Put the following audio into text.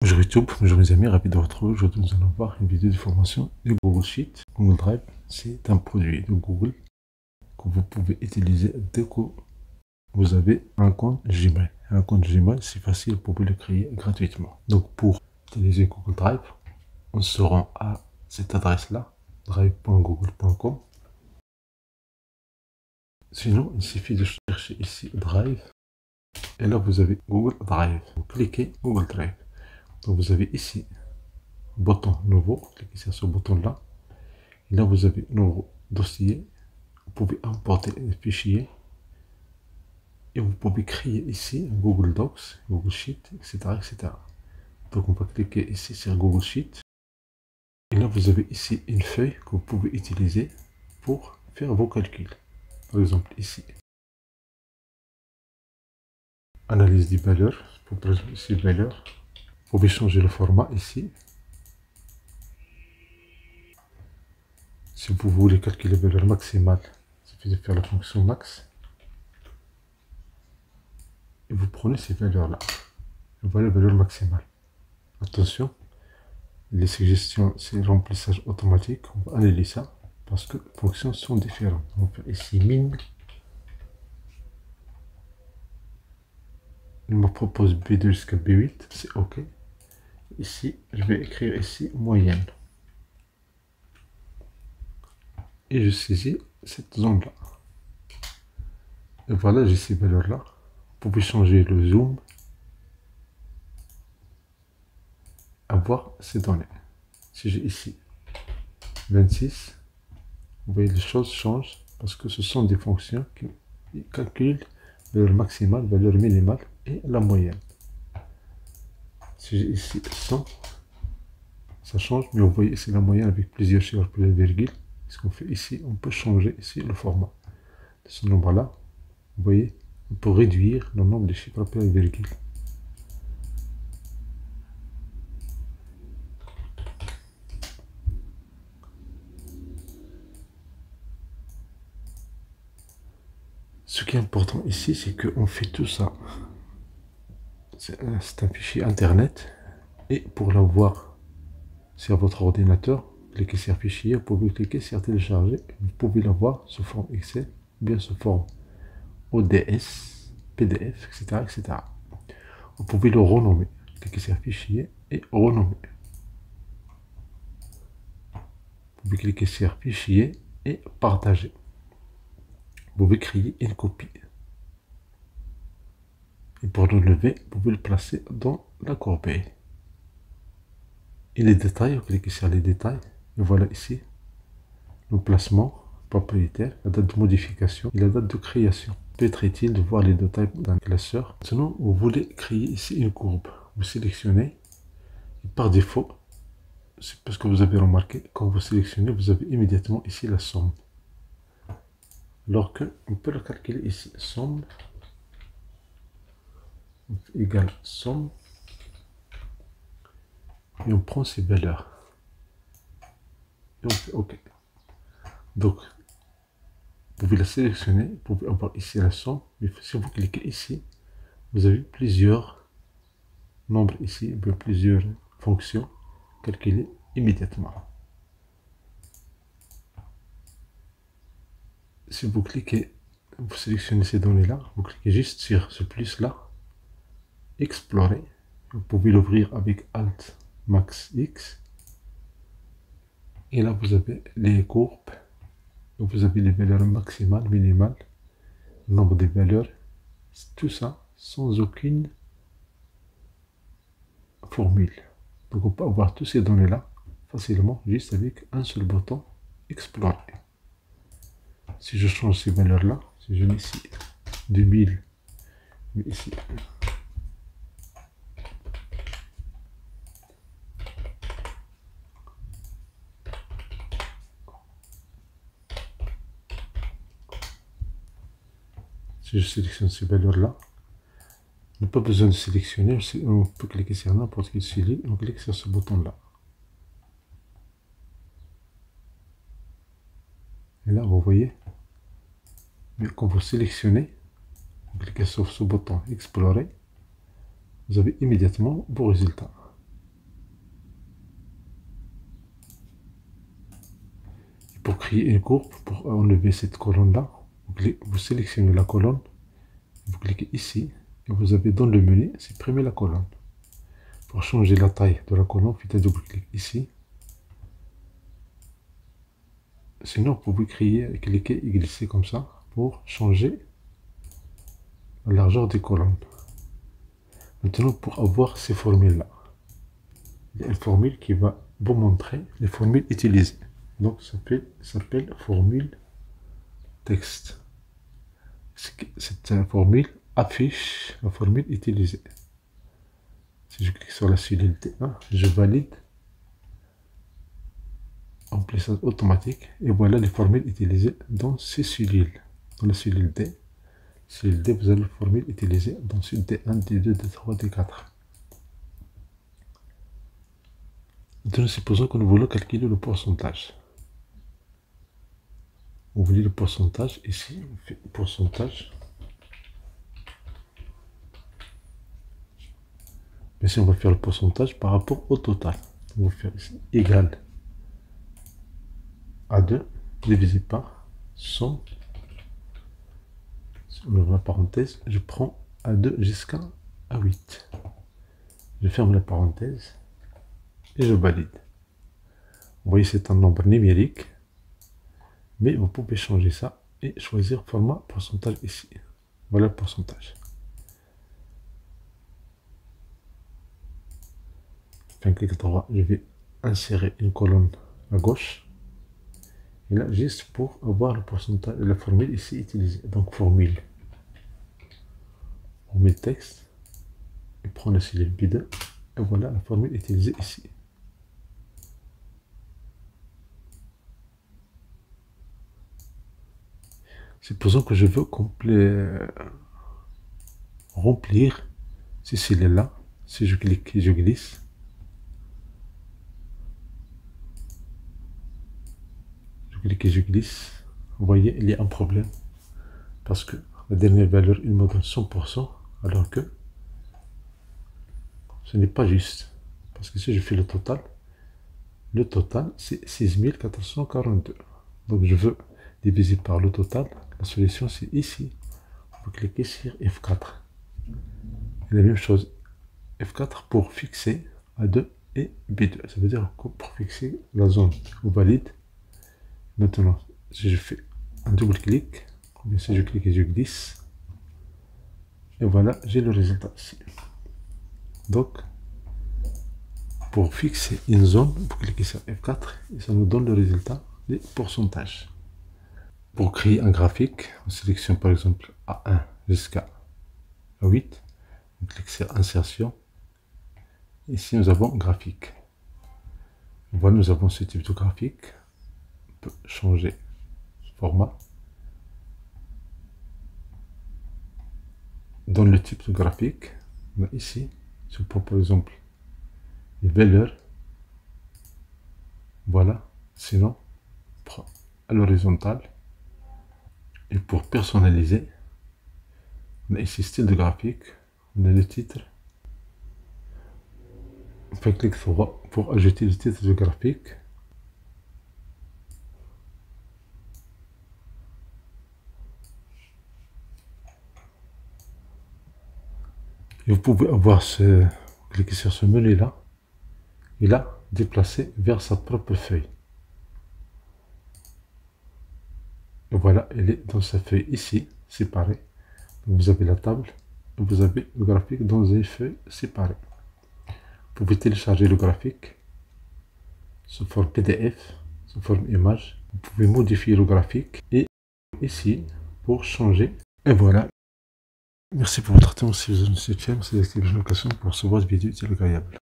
Bonjour YouTube, bonjour mes amis, ravi de vous retrouver. Aujourd'hui nous allons voir une vidéo de formation de Google Sheet. Google Drive, c'est un produit de Google que vous pouvez utiliser dès que vous avez un compte Gmail. Un compte Gmail, c'est facile, vous pouvez le créer gratuitement. Donc pour utiliser Google Drive, on se rend à cette adresse-là, drive.google.com. Sinon, il suffit de chercher ici Drive. Et là, vous avez Google Drive. Vous cliquez Google Drive. Donc vous avez ici bouton nouveau, cliquez sur ce bouton là, et là vous avez nouveau dossier, vous pouvez importer les fichiers, et vous pouvez créer ici un Google Docs, Google Sheet, etc. Donc on va cliquer ici sur Google Sheet, et là vous avez ici une feuille que vous pouvez utiliser pour faire vos calculs. Par exemple ici, analyse des valeurs, pour présenter ici valeurs, vous pouvez changer le format ici. Si vous voulez calculer la valeur maximale, il suffit de faire la fonction max. Et vous prenez ces valeurs-là. Voilà la valeur maximale. Attention, les suggestions, c'est remplissage automatique. On va annuler ça parce que les fonctions sont différentes. On va faire ici min. Il me propose B2 jusqu'à B8, c'est OK. Ici, je vais écrire ici moyenne. Et je saisis cette zone-là. Et voilà, j'ai ces valeurs-là. Vous pouvez changer le zoom. Avoir ces données. Si j'ai ici 26, vous voyez les choses changent parce que ce sont des fonctions qui calculent valeur maximale, valeur minimale et la moyenne. Si j'ai ici 100, ça change, mais vous voyez ici la moyenne avec plusieurs chiffres, plusieurs virgules. Ce qu'on fait ici, on peut changer ici le format de ce nombre-là. Vous voyez, on peut réduire le nombre de chiffres après la virgule. Ce qui est important ici, c'est qu'on fait tout ça. C'est un fichier internet. Et pour l'avoir sur votre ordinateur, cliquez sur fichier, vous pouvez cliquer sur télécharger. Vous pouvez l'avoir sous forme Excel, ou bien sous forme ODS, PDF, etc. Vous pouvez le renommer. Cliquez sur fichier et renommer. Vous pouvez cliquer sur fichier et partager. Vous pouvez créer une copie. Et pour l'enlever, vous pouvez le placer dans la corbeille. Et les détails, vous cliquez sur les détails. Et voilà ici l'emplacement propriétaire, la date de modification et la date de création. Peut-être utile de voir les détails d'un classeur. Sinon, vous voulez créer ici une courbe. Vous sélectionnez. Et par défaut, c'est parce que vous avez remarqué, quand vous sélectionnez, vous avez immédiatement ici la somme. Alors qu'on peut le calculer ici. Somme égale somme. Et on prend ces valeurs. Et on fait OK. Donc, vous pouvez la sélectionner. Vous pouvez avoir ici la somme. Mais si vous cliquez ici, vous avez plusieurs nombres ici, plusieurs fonctions calculées immédiatement. Si vous cliquez, vous sélectionnez ces données-là, vous cliquez juste sur ce plus-là, explorer. Vous pouvez l'ouvrir avec Alt Max X. Et là, vous avez les courbes. Vous avez les valeurs maximales, minimales, nombre des valeurs. Tout ça sans aucune formule. Donc on peut avoir tous ces données-là facilement juste avec un seul bouton explorer. Si je change ces valeurs-là, si je mets ici 2000, mais ici si je sélectionne ces valeurs-là, on n'a pas besoin de sélectionner, on peut cliquer sur n'importe quel celui, on clique sur ce bouton-là. Et là, vous voyez, mais quand vous sélectionnez, vous cliquez sur ce bouton explorer, vous avez immédiatement vos résultats. créer une courbe pour enlever cette colonne-là. Vous sélectionnez la colonne, vous cliquez ici, et vous avez dans le menu, supprimer la colonne. Pour changer la taille de la colonne, faites un double-clic ici. Sinon, vous pouvez cliquer et glisser comme ça pour changer la largeur des colonnes. Maintenant, pour avoir ces formules-là, il y a une formule qui va vous montrer les formules utilisées. Donc, ça s'appelle formule texte. Cette formule affiche la formule utilisée. Si je clique sur la cellule D1, je valide remplissage automatique et voilà les formules utilisées dans ces cellules. Dans la cellule D, vous avez les formules utilisées dans celui D1, D2, D3, D4. Maintenant, supposons que nous voulons calculer le pourcentage. Vous voulez le pourcentage, ici, on fait pourcentage. Mais si on va faire le pourcentage par rapport au total, on va faire ici égal à 2 divisé par 100. Si on ouvre la parenthèse, je prends A2 jusqu'à A8. Je ferme la parenthèse et je valide. Vous voyez, c'est un nombre numérique, mais vous pouvez changer ça et choisir format pourcentage ici. Voilà le pourcentage. Un clic droit, je vais insérer une colonne à gauche. Et là, juste pour avoir le pourcentage, la formule ici utilisée. Donc, formule texte. Et prendre la cellule B2. Et voilà la formule utilisée ici. Supposons que je veux remplir ces cellules-là. Si je clique et je glisse. Clique et je glisse, vous voyez, il y a un problème parce que la dernière valeur, il me donne 100%, alors que ce n'est pas juste. Parce que si je fais le total c'est 6442. Donc je veux diviser par le total. La solution, c'est ici. Vous cliquez sur F4. Et la même chose, F4 pour fixer A2 et B2. Ça veut dire que pour fixer la zone, vous valide. Maintenant, si je fais un double clic, ou bien si je clique et je glisse, et voilà, j'ai le résultat ici. Donc, pour fixer une zone, vous cliquez sur F4 et ça nous donne le résultat des pourcentages. Pour créer un graphique, on sélectionne par exemple A1 jusqu'à A8, on clique sur Insertion. Ici, nous avons graphique. Voilà, nous avons ce type de graphique. Peut changer format dans le type de graphique. Mais ici, je prends par exemple les valeurs, voilà. Sinon, prends à l'horizontale et pour personnaliser, on a ici style de graphique, on a le titre. On fait clic droit pour ajouter le titre de graphique. Et vous pouvez avoir cliquer sur ce menu là et là déplacer vers sa propre feuille. Et voilà, elle est dans sa feuille ici, séparée. Donc vous avez la table et vous avez le graphique dans une feuille séparée. Vous pouvez télécharger le graphique sous forme PDF, sous forme image. Vous pouvez modifier le graphique et ici pour changer. Et voilà. Merci pour votre attention. Si vous avez aimé cette chaîne, c'est l'activation pour recevoir des vidéos utiles et agréables.